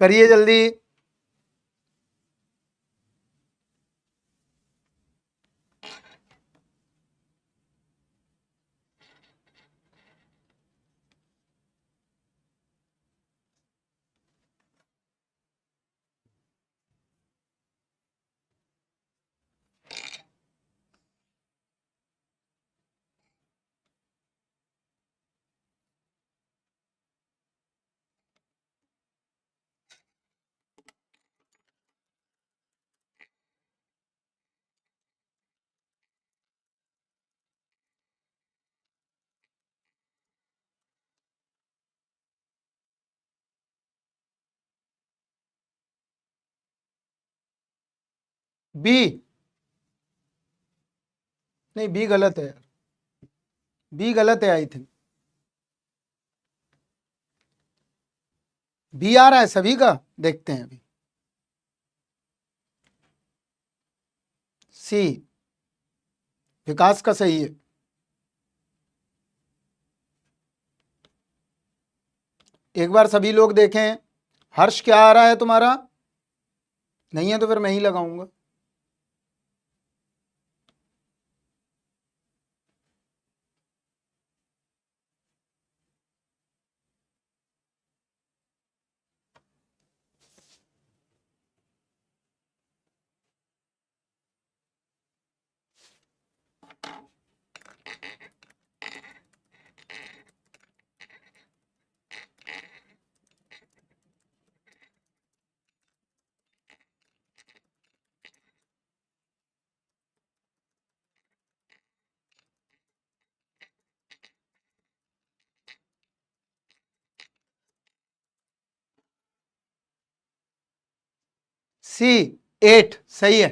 करिए जल्दी। बी, नहीं बी गलत है यार, बी गलत है आई थिंक। बी आ रहा है सभी का, देखते हैं अभी। सी विकास का सही है। एक बार सभी लोग देखें। हर्ष क्या आ रहा है तुम्हारा? नहीं है तो फिर मैं ही लगाऊंगा। सी 8 सही है,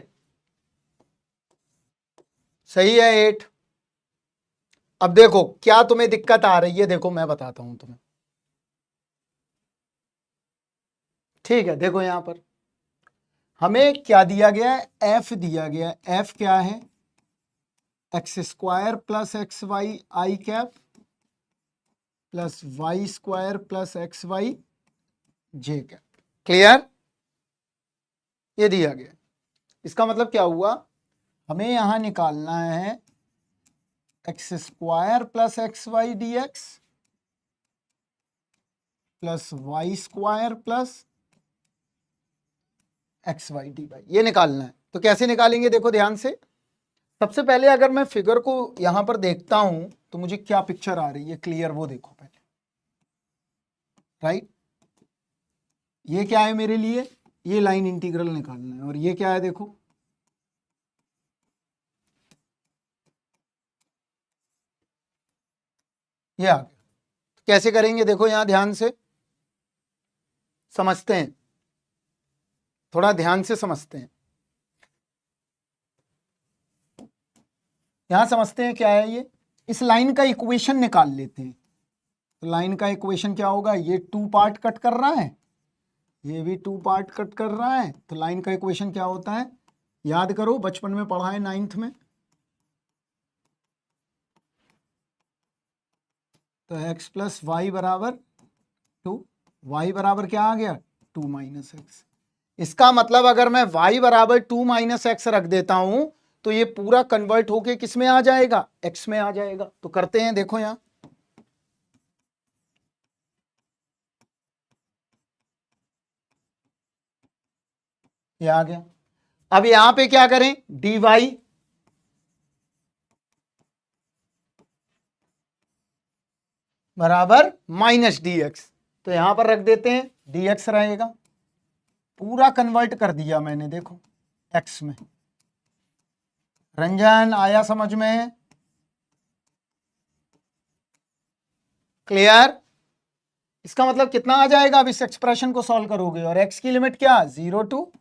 सही है 8। अब देखो क्या तुम्हें दिक्कत आ रही है, देखो मैं बताता हूं तुम्हें। ठीक है, देखो यहां पर हमें क्या दिया गया है, एफ दिया गया है। एफ क्या है? X square plus x y i cap plus Y square plus x y J cap. Clear? ये दिया गया। इसका मतलब क्या हुआ, हमें यहां निकालना है x square plus x Y D X plus Y square plus x Y D Y, ये निकालना है। तो कैसे निकालेंगे, देखो ध्यान से। सबसे पहले अगर मैं फिगर को यहां पर देखता हूं तो मुझे क्या पिक्चर आ रही है क्लियर, वो देखो पहले। राइट, ये क्या है मेरे लिए, ये लाइन इंटीग्रल निकालना है। और ये क्या है देखो, ये आ गया। तो कैसे करेंगे देखो, यहां ध्यान से समझते हैं, थोड़ा ध्यान से समझते हैं। यहां समझते हैं क्या है ये, इस लाइन का इक्वेशन निकाल लेते हैं। तो लाइन का इक्वेशन क्या होगा, ये टू पार्ट कट कर रहा है, ये भी टू पार्ट कट कर रहा है। तो लाइन का इक्वेशन क्या होता है, याद करो बचपन में पढ़ा है 9th में। तो x प्लस वाई बराबर 2, वाई बराबर क्या आ गया, 2 माइनस एक्स। इसका मतलब अगर मैं y बराबर 2 माइनस एक्स रख देता हूं तो ये पूरा कन्वर्ट होके किस में आ जाएगा, x में आ जाएगा। तो करते हैं, देखो यहां ये आ गया। अब यहां पे क्या करें, dy बराबर माइनस डी एक्स। तो यहां पर रख देते हैं, dx रहेगा। पूरा कन्वर्ट कर दिया मैंने, देखो x में। रंजन आया समझ में? क्लियर? इसका मतलब कितना आ जाएगा, अब इस एक्सप्रेशन को सॉल्व करोगे और x की लिमिट क्या, 0 टू,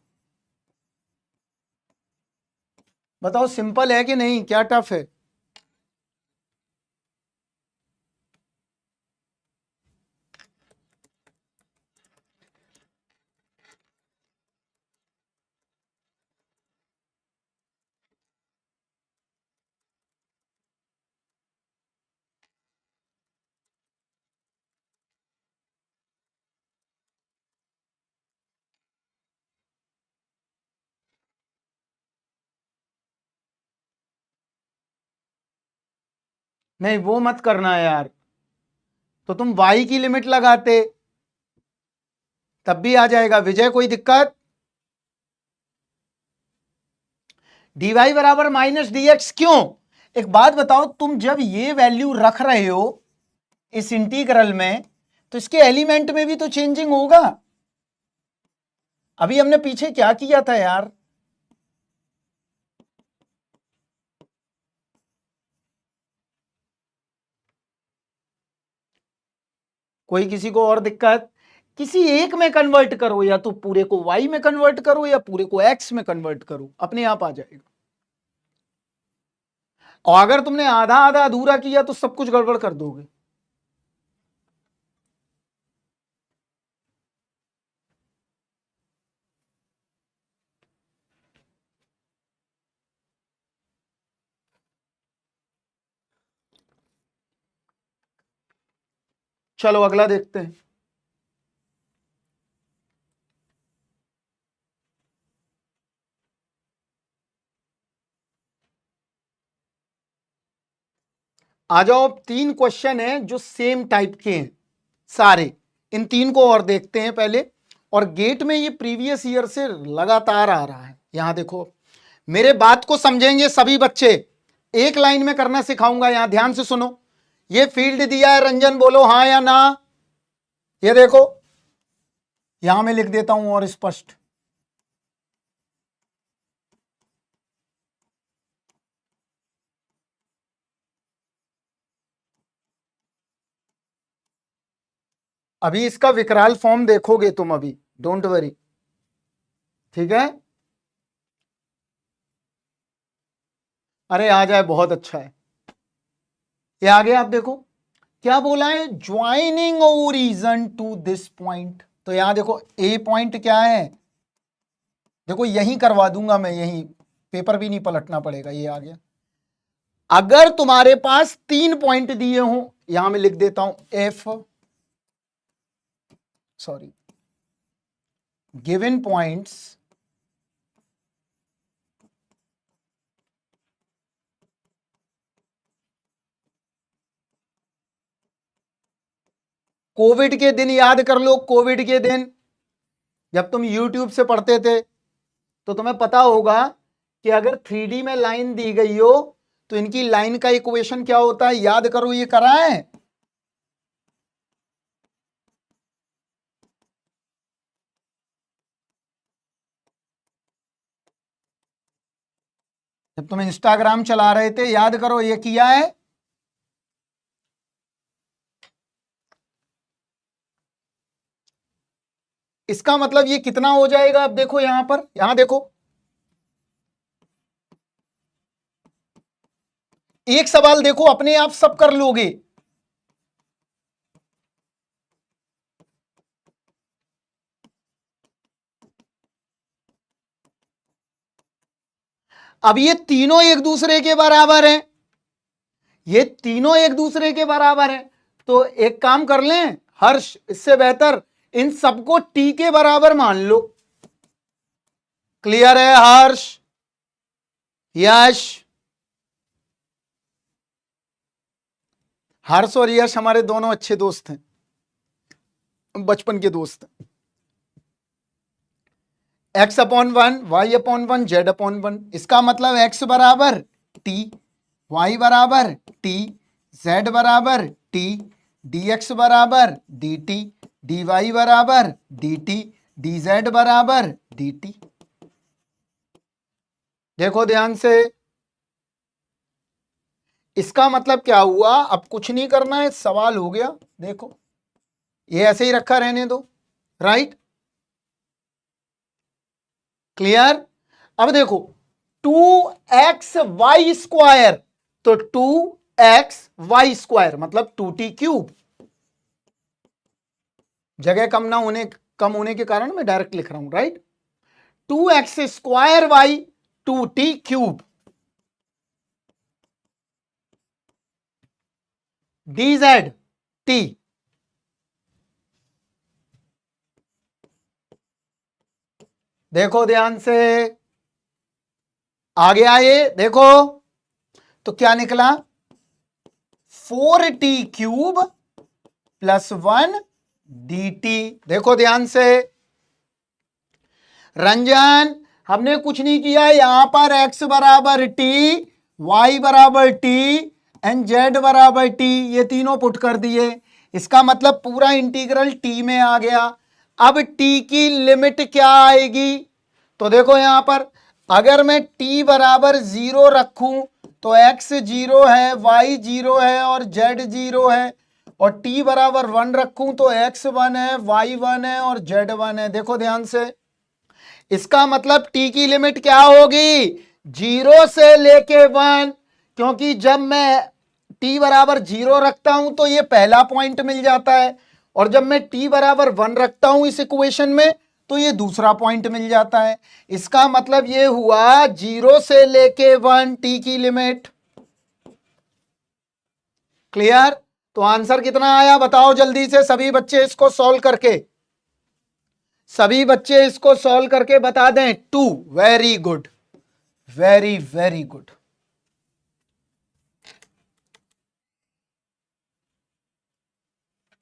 बताओ सिंपल है कि नहीं, क्या टफ है? नहीं वो मत करना यार, तो तुम y की लिमिट लगाते तब भी आ जाएगा। विजय कोई दिक्कत? dy बराबर माइनस dx क्यों? एक बात बताओ, तुम जब ये वैल्यू रख रहे हो इस इंटीग्रल में तो इसके एलिमेंट में भी तो चेंजिंग होगा। अभी हमने पीछे क्या किया था यार? कोई किसी को और दिक्कत? किसी एक में कन्वर्ट करो, या तो पूरे को y में कन्वर्ट करो या पूरे को x में कन्वर्ट करो, अपने आप आ जाएगा। और अगर तुमने आधा आधा अधूरा किया तो सब कुछ गड़बड़ कर दोगे। चलो अगला देखते हैं। आ जाओ, अब 3 क्वेश्चन हैं जो सेम टाइप के हैं सारे। इन 3 को और देखते हैं पहले। और गेट में ये प्रीवियस ईयर से लगातार आ रहा है। यहां देखो, मेरे बात को समझेंगे सभी बच्चे, एक लाइन में करना सिखाऊंगा। यहां ध्यान से सुनो। ये फील्ड दिया है, रंजन बोलो हां या ना। ये देखो, यहां मैं लिख देता हूं और स्पष्ट। अभी इसका विकराल फॉर्म देखोगे तुम अभी, डोंट वरी, ठीक है? अरे आ जाए, बहुत अच्छा है। ये आगे आप देखो क्या बोला है, joining origin to this point. तो यहां देखो ए पॉइंट क्या है, देखो यहीं करवा दूंगा मैं, यहीं पेपर भी नहीं पलटना पड़ेगा। ये आ गया। अगर तुम्हारे पास 3 पॉइंट दिए हो, यहां मैं लिख देता हूं F, sorry, given points Covid के दिन याद कर लो। कोविड के दिन जब तुम यूट्यूब से पढ़ते थे तो तुम्हें पता होगा कि अगर 3D में लाइन दी गई हो तो इनकी लाइन का इक्वेशन क्या होता है, याद करो। ये करा है? जब तुम इंस्टाग्राम चला रहे थे, याद करो, ये किया है? इसका मतलब ये कितना हो जाएगा? अब देखो यहां पर, यहां देखो, एक सवाल देखो, अपने आप सब कर लोगे। अब ये तीनों एक दूसरे के बराबर हैं, ये तीनों एक दूसरे के बराबर हैं। तो एक काम कर लें हर्ष, इससे बेहतर इन सबको टी के बराबर मान लो। क्लियर है हर्ष, यश? हर्ष और यश हमारे दोनों अच्छे दोस्त हैं, बचपन के दोस्त। x/1 y/1 z/1, इसका मतलब x बराबर t, y बराबर t, z बराबर t, dx बराबर dt, dy बराबर dt, dz बराबर dt। देखो ध्यान से, इसका मतलब क्या हुआ? अब कुछ नहीं करना है, सवाल हो गया। देखो ये ऐसे ही रखा रहने दो, राइट? क्लियर? अब देखो 2xy², तो 2xy² मतलब 2t³। जगह कम होने के कारण मैं डायरेक्ट लिख रहा हूं, right? 2x² y 2t³ dz t। देखो ध्यान से, आ गया ये, देखो तो क्या निकला, 4t³ +1 dt। देखो ध्यान से रंजन, हमने कुछ नहीं किया, यहां पर x बराबर t, y बराबर t एंड z बराबर t, ये तीनों पुट कर दिए। इसका मतलब पूरा इंटीग्रल t में आ गया। अब t की लिमिट क्या आएगी? तो देखो यहां पर अगर मैं t बराबर 0 रखूं तो x 0 है, y 0 है और z 0 है, और t बराबर 1 रखूं तो x 1 है, y 1 है और z 1 है। देखो ध्यान से, इसका मतलब टी की लिमिट क्या होगी? 0 से लेके 1, क्योंकि जब मैं टी बराबर 0 रखता हूं तो ये पहला पॉइंट मिल जाता है, और जब मैं टी बराबर 1 रखता हूं इस इक्वेशन में तो ये दूसरा पॉइंट मिल जाता है। इसका मतलब ये हुआ 0 से लेके 1 टी की लिमिट। क्लियर? तो आंसर कितना आया बताओ जल्दी से सभी बच्चे, इसको सॉल्व करके, सभी बच्चे इसको सॉल्व करके बता दें। 2। Very good, very very good.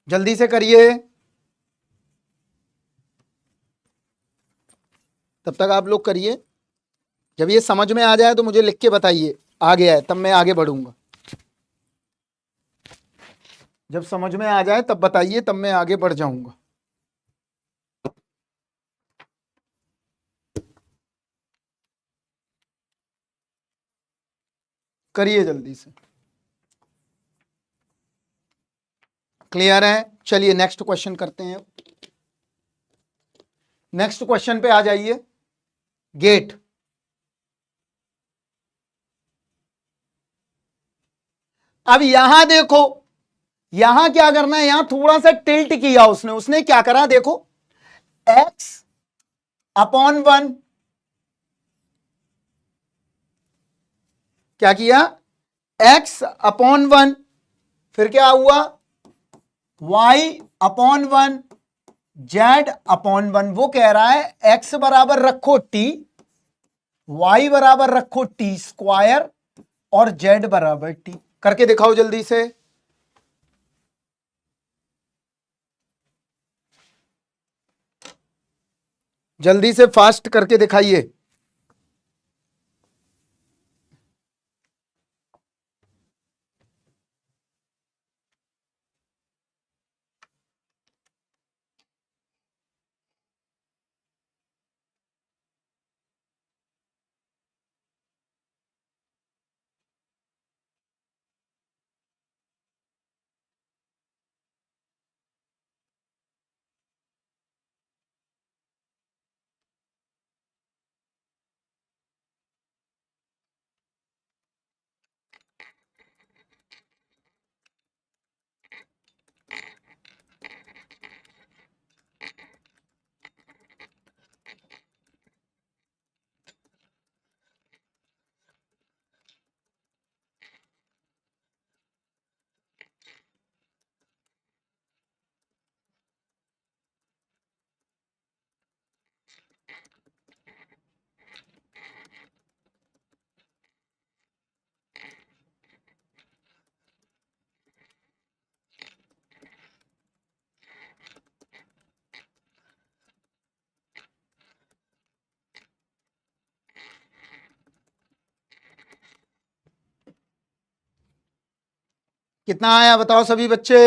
जल्दी से करिए, तब तक आप लोग करिए। जब ये समझ में आ जाए तो मुझे लिख के बताइए आ गया है, तब मैं आगे बढ़ूंगा। जब समझ में आ जाए तब बताइए, तब मैं आगे बढ़ जाऊंगा। करिए जल्दी से। क्लियर है? चलिए नेक्स्ट क्वेश्चन करते हैं। नेक्स्ट क्वेश्चन पे आ जाइए। गेट। अब यहां देखो, यहां क्या करना है, यहां थोड़ा सा टिल्ट किया उसने। उसने क्या करा देखो, x/1, क्या किया, x/1, फिर क्या हुआ, y/1, z/1। वो कह रहा है x बराबर रखो t, y बराबर रखो t² और z बराबर t। करके दिखाओ जल्दी से। जल्दी से फास्ट करके दिखाइए। कितना आया बताओ सभी बच्चे।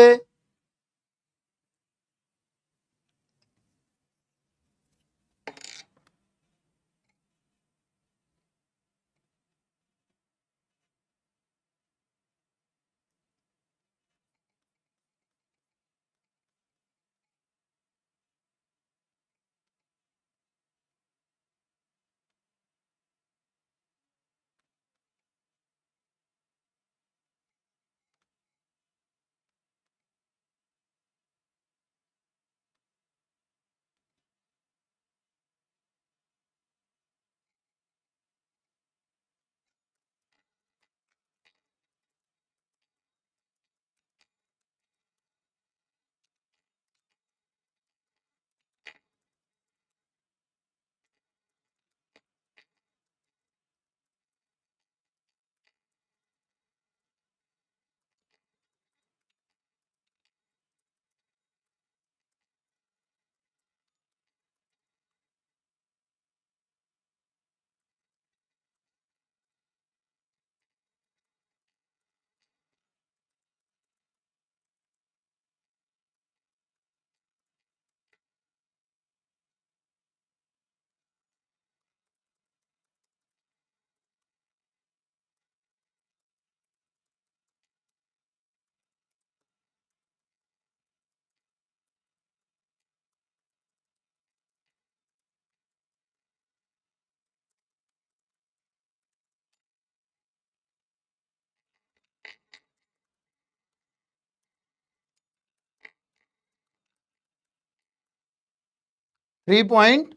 3 पॉइंट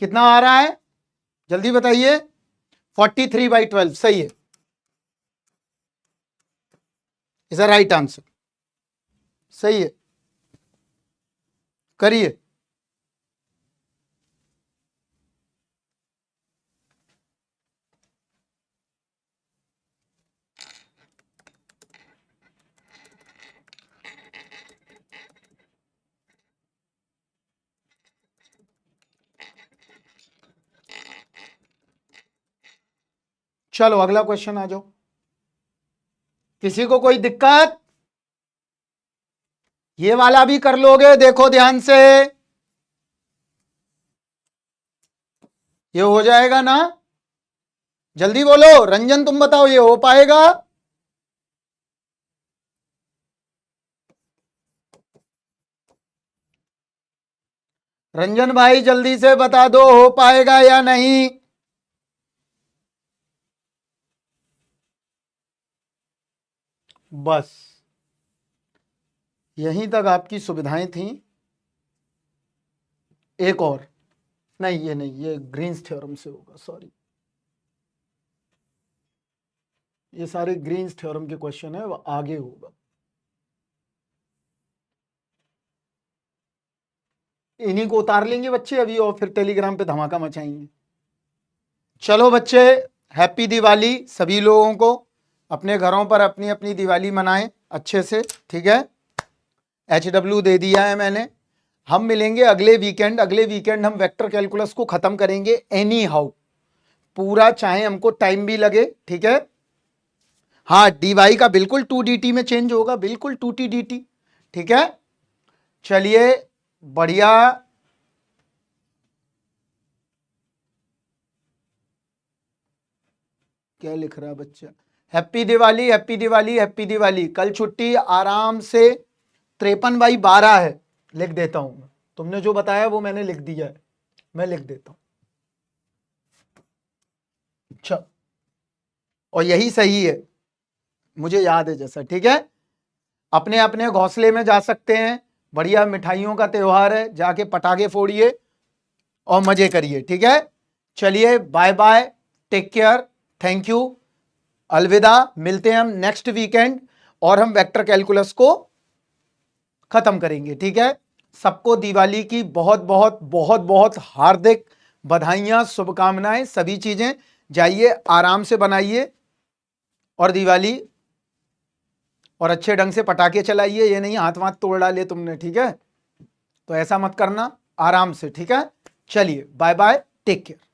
कितना आ रहा है, जल्दी बताइए। 43/12 सही है, इज अ राइट आंसर, सही है, करिए। चलो अगला क्वेश्चन आ जाओ। किसी को कोई दिक्कत? ये वाला भी कर लोगे, देखो ध्यान से, ये हो जाएगा ना? जल्दी बोलो, रंजन तुम बताओ, ये हो पाएगा? रंजन भाई जल्दी से बता दो, हो पाएगा या नहीं? बस यहीं तक आपकी सुविधाएं थी। एक और नहीं, ये नहीं, ये ग्रीन्स थ्योरम से होगा, सॉरी, ये सारे ग्रीन्स थ्योरम के क्वेश्चन है, वो आगे होगा। इन्हीं को उतार लेंगे बच्चे अभी और फिर टेलीग्राम पे धमाका मचाएंगे। चलो बच्चे, हैप्पी दिवाली सभी लोगों को। अपने घरों पर अपनी अपनी दिवाली मनाएं अच्छे से, ठीक है। HW दे दिया है मैंने। हम मिलेंगे अगले वीकेंड। अगले वीकेंड हम वेक्टर कैलकुलस को खत्म करेंगे एनी हाउ, पूरा, चाहे हमको टाइम भी लगे, ठीक है। हाँ, dy का बिल्कुल 2dt में चेंज होगा, बिल्कुल 2t/dt, ठीक है। चलिए बढ़िया। क्या लिख रहा है बच्चा? Happy Diwali, happy Diwali, happy Diwali. कल छुट्टी आराम से। 53/12 है, लिख देता हूं मैं। तुमने जो बताया वो मैंने लिख दिया है, मैं लिख देता हूं। अच्छा, और यही सही है, मुझे याद है जैसा, ठीक है। अपने अपने घोंसले में जा सकते हैं, बढ़िया मिठाइयों का त्योहार है, जाके पटाखे फोड़िए और मजे करिए, ठीक है। चलिए bye bye, take care, thank you, अलविदा। मिलते हैं हम नेक्स्ट वीकेंड और हम वेक्टर कैलकुलस को खत्म करेंगे, ठीक है। सबको दिवाली की बहुत बहुत बहुत बहुत हार्दिक बधाइयां, शुभकामनाएं, सभी चीजें। जाइए आराम से बनाइए और दिवाली, और अच्छे ढंग से पटाखे चलाइए, ये नहीं हाथ वाथ तोड़ डाले तुमने, ठीक है। तो ऐसा मत करना, आराम से, ठीक है। चलिए बाय बाय, टेक केयर।